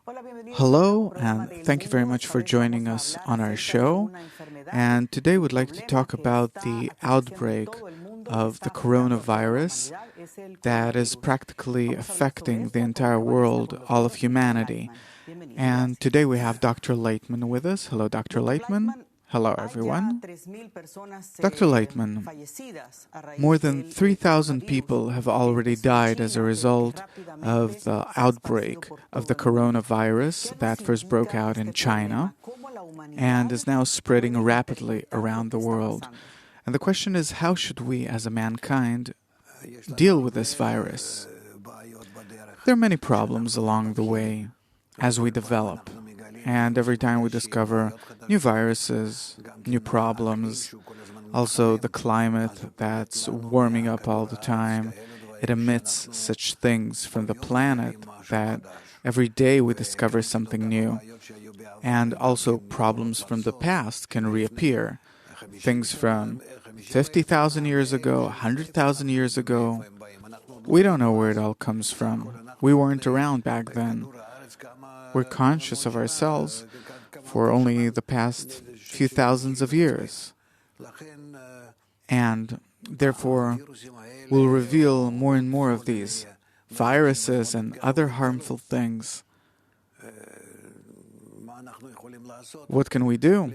Hello, and thank you very much for joining us on our show. And today we'd like to talk about the outbreak of the coronavirus that is practically affecting the entire world, all of humanity. And today we have Dr. Leitman with us. Hello, Dr. Leitman. Hello, everyone. Dr. Leitman, more than 3,000 people have already died as a result of the outbreak of the coronavirus that first broke out in China and is now spreading rapidly around the world. And the question is, how should we, as a mankind, deal with this virus? There are many problems along the way as we develop. And every time we discover new viruses, new problems, also the climate that's warming up all the time, it emits such things from the planet that every day we discover something new. And also problems from the past can reappear. Things from 50,000 years ago, 100,000 years ago. We don't know where it all comes from. We weren't around back then. We're conscious of ourselves for only the past few thousands of years. And therefore, we'll reveal more and more of these viruses and other harmful things. What can we do?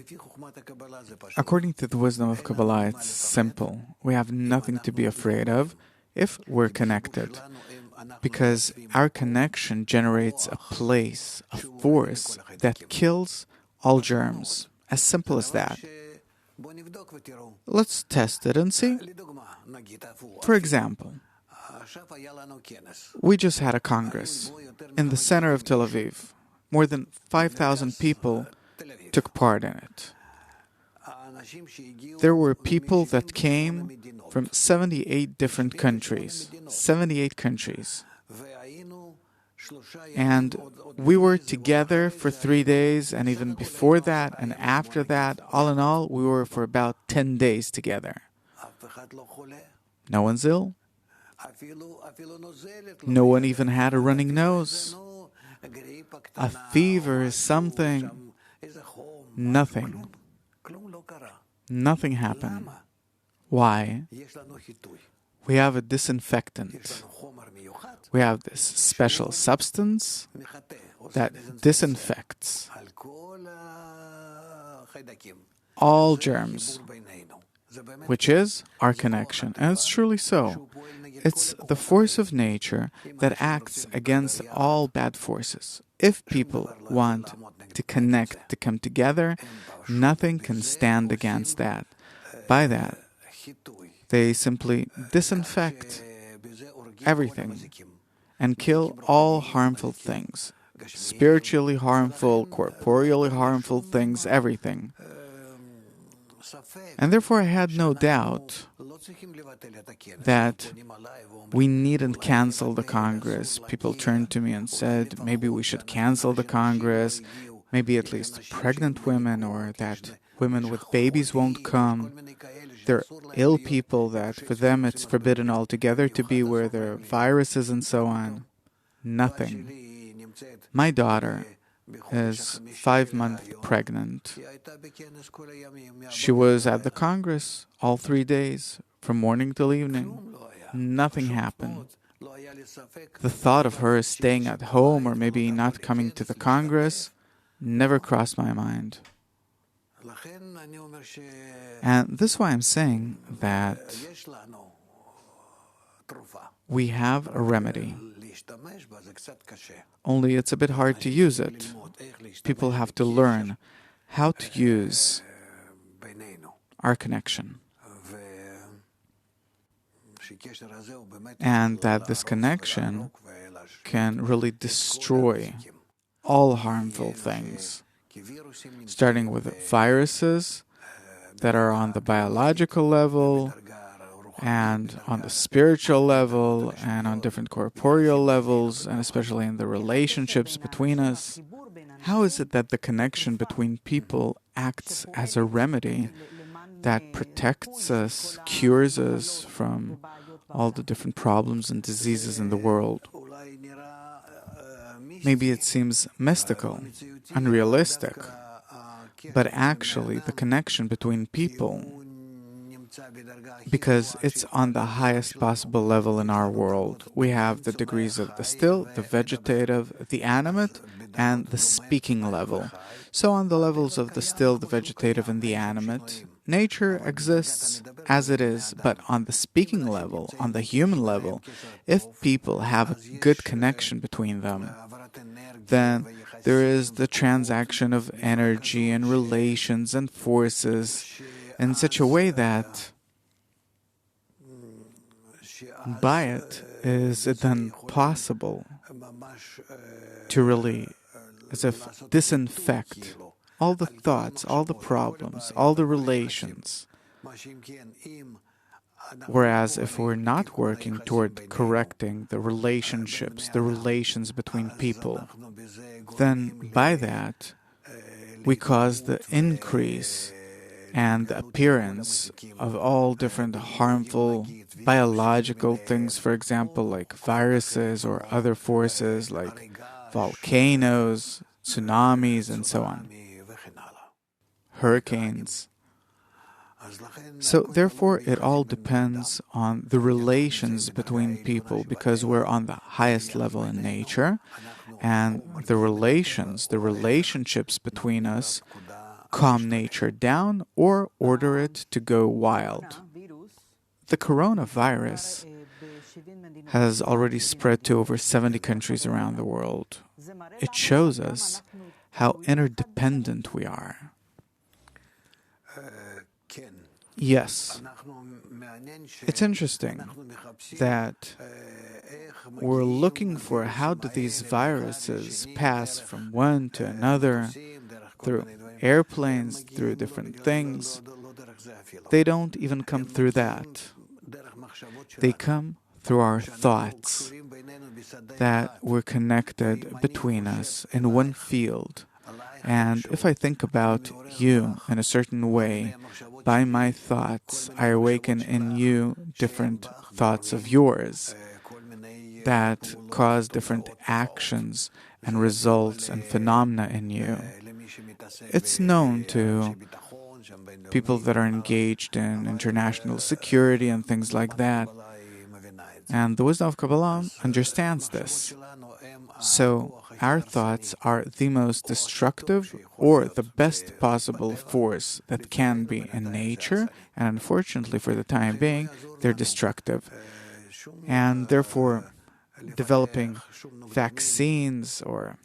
According to the wisdom of Kabbalah, it's simple. We have nothing to be afraid of if we're connected. Because our connection generates a place, a force that kills all germs. As simple as that. Let's test it and see. For example, we just had a congress in the center of Tel Aviv. More than 5,000 people took part in it. There were people that came from 78 different countries. 78 countries. And we were together for 3 days, and even before that and after that, all in all, we were for about 10 days together. No one's ill. No one even had a running nose. A fever, something. Nothing. Nothing happened. Why? We have a disinfectant. We have this special substance that disinfects all germs, which is our connection. And it's truly so. It's the force of nature that acts against all bad forces. If people want to connect, to come together, nothing can stand against that. By that, they simply disinfect everything and kill all harmful things, spiritually harmful, corporeally harmful things, everything. And therefore I had no doubt that we needn't cancel the Congress. People turned to me and said, maybe we should cancel the Congress, maybe at least pregnant women, or that women with babies won't come. There are ill people that for them it's forbidden altogether to be where there are viruses and so on. Nothing. My daughter is 5 months pregnant. She was at the Congress all 3 days, from morning till evening. Nothing happened. The thought of her staying at home or maybe not coming to the Congress never crossed my mind. And this is why I'm saying that we have a remedy. Only it's a bit hard to use it. People have to learn how to use our connection. And that this connection can really destroy all harmful things, starting with viruses that are on the biological level, and on the spiritual level, and on different corporeal levels, and especially in the relationships between us. How is it that the connection between people acts as a remedy that protects us, cures us from all the different problems and diseases in the world? Maybe it seems mystical, unrealistic, but actually the connection between people, because it's on the highest possible level in our world. We have the degrees of the still, the vegetative, the animate, and the speaking level. So on the levels of the still, the vegetative, and the animate, nature exists as it is, but on the speaking level, on the human level, if people have a good connection between them, then there is the transaction of energy and relations and forces in such a way that by it is it then possible to really, as if, disinfect all the thoughts, all the problems, all the relations. Whereas if we're not working toward correcting the relationships, the relations between people, then by that we cause the increase and the appearance of all different harmful biological things, for example, like viruses or other forces like volcanoes, tsunamis, and so on, hurricanes. So therefore, it all depends on the relations between people, because we're on the highest level in nature, and the relationships between us calm nature down or order it to go wild. The coronavirus has already spread to over 70 countries around the world. It shows us how interdependent we are. Yes, it's interesting that we're looking for how do these viruses pass from one to another, through airplanes, through different things. They don't even come through that. They come through our thoughts, that we're connected between us in one field. And if I think about you in a certain way, by my thoughts, I awaken in you different thoughts of yours that cause different actions and results and phenomena in you. It's known to people that are engaged in international security and things like that. And the wisdom of Kabbalah understands this. So our thoughts are the most destructive or the best possible force that can be in nature, and unfortunately for the time being, they're destructive. And therefore, developing vaccines or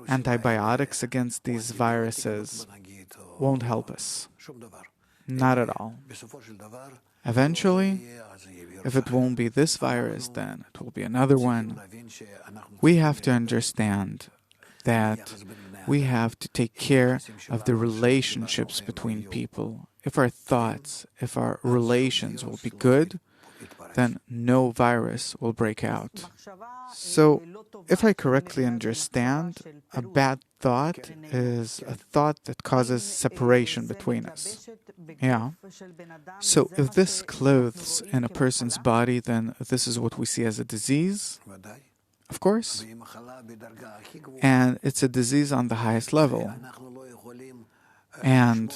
antibiotics against these viruses won't help us. Not at all. Eventually, if it won't be this virus, then it will be another one. We have to understand that we have to take care of the relationships between people. If our thoughts, if our relations will be good, then no virus will break out. So, if I correctly understand, a bad thought is a thought that causes separation between us. Yeah. So, if this clothes in a person's body, then this is what we see as a disease? Of course. And it's a disease on the highest level. And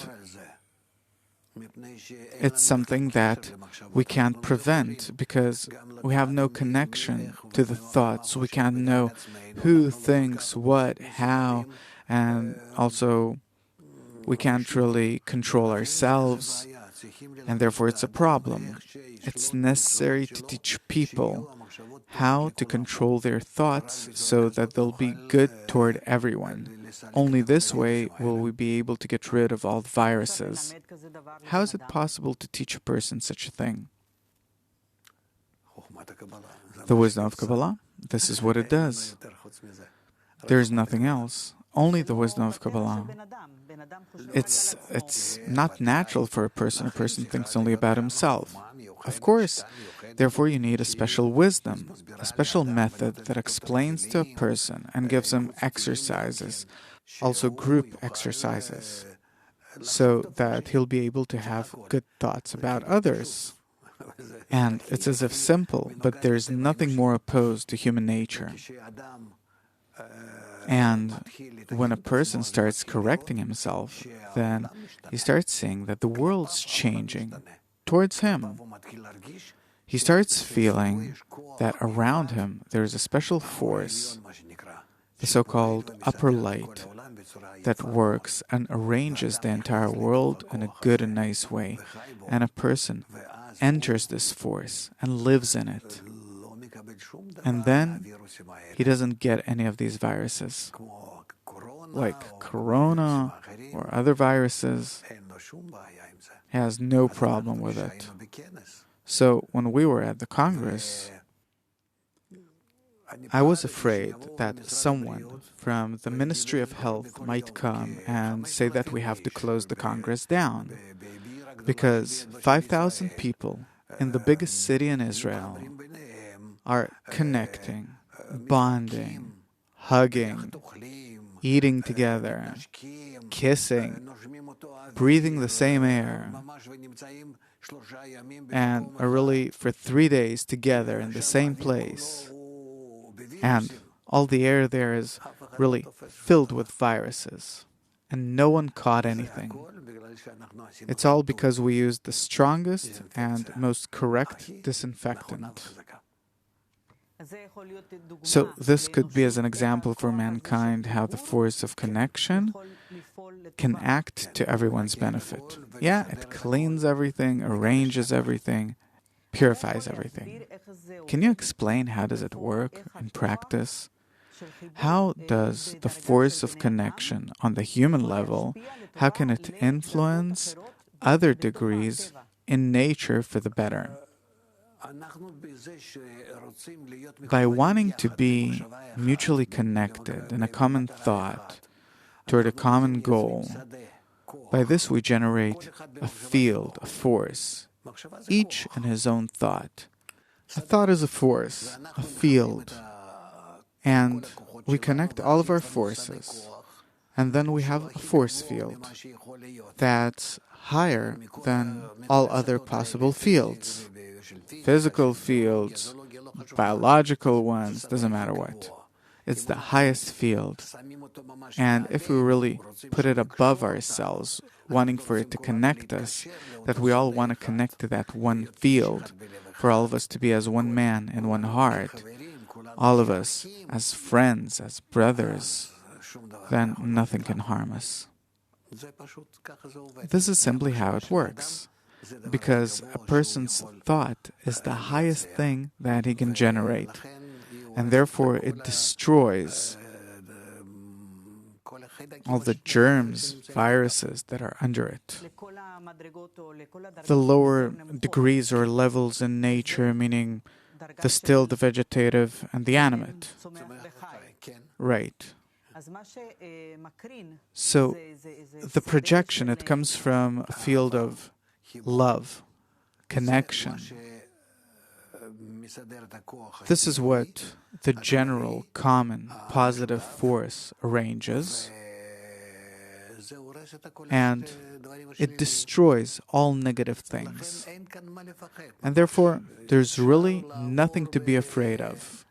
it's something that we can't prevent because we have no connection to the thoughts. We can't know who thinks what, how, and also we can't really control ourselves, and therefore it's a problem. It's necessary to teach people how to control their thoughts so that they'll be good toward everyone. Only this way will we be able to get rid of all the viruses. How is it possible to teach a person such a thing? The wisdom of Kabbalah. This is what it does. There is nothing else. Only the wisdom of Kabbalah. It's not natural for a person. A person thinks only about himself. Of course, therefore you need a special wisdom, a special method that explains to a person and gives him exercises, also group exercises, so that he'll be able to have good thoughts about others. And it's as if simple, but there's nothing more opposed to human nature. And when a person starts correcting himself, then he starts seeing that the world's changing towards him. He starts feeling that around him there is a special force, the so-called upper light, that works and arranges the entire world in a good and nice way. And a person enters this force and lives in it. And then he doesn't get any of these viruses, like corona or other viruses. He has no problem with it. So when we were at the Congress, I was afraid that someone from the Ministry of Health might come and say that we have to close the Congress down, because 5,000 people in the biggest city in Israel are connecting, bonding, hugging, eating together, kissing, breathing the same air, and are really for 3 days together in the same place. And all the air there is really filled with viruses, and no one caught anything. It's all because we used the strongest and most correct disinfectant. So this could be as an example for mankind how the force of connection can act to everyone's benefit. Yeah, it cleans everything, arranges everything, purifies everything. Can you explain how does it work in practice? How does the force of connection on the human level, how can it influence other degrees in nature for the better? By wanting to be mutually connected in a common thought toward a common goal, by this we generate a field, a force, each in his own thought. A thought is a force, a field, and we connect all of our forces, and then we have a force field that's higher than all other possible fields. Physical fields, biological ones, doesn't matter what. It's the highest field. And if we really put it above ourselves, wanting for it to connect us, that we all want to connect to that one field, for all of us to be as one man and one heart, all of us as friends, as brothers, then nothing can harm us. This is simply how it works, because a person's thought is the highest thing that he can generate, and therefore it destroys all the germs, viruses that are under it. The lower degrees or levels in nature, meaning the still, the vegetative, and the animate. Right. So the projection, it comes from a field of love, connection. This is what the general, common, positive force arranges, and it destroys all negative things. And therefore, there's really nothing to be afraid of.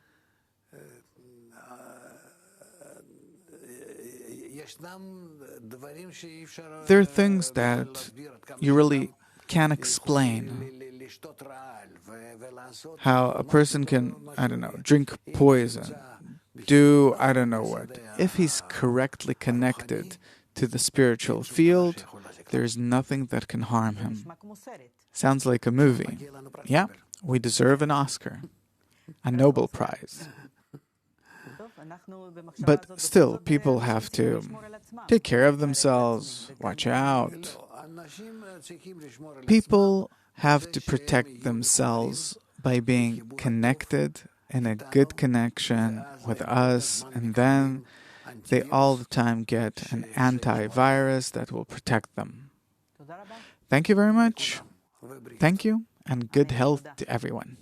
There are things that you really can't explain. How a person can, drink poison, do I don't know what. If he's correctly connected to the spiritual field, there's nothing that can harm him. Sounds like a movie. Yeah, we deserve an Oscar, a Nobel Prize. But still, people have to take care of themselves, watch out. People have to protect themselves by being connected in a good connection with us, and then they all the time get an antivirus that will protect them. Thank you very much. Thank you, and good health to everyone.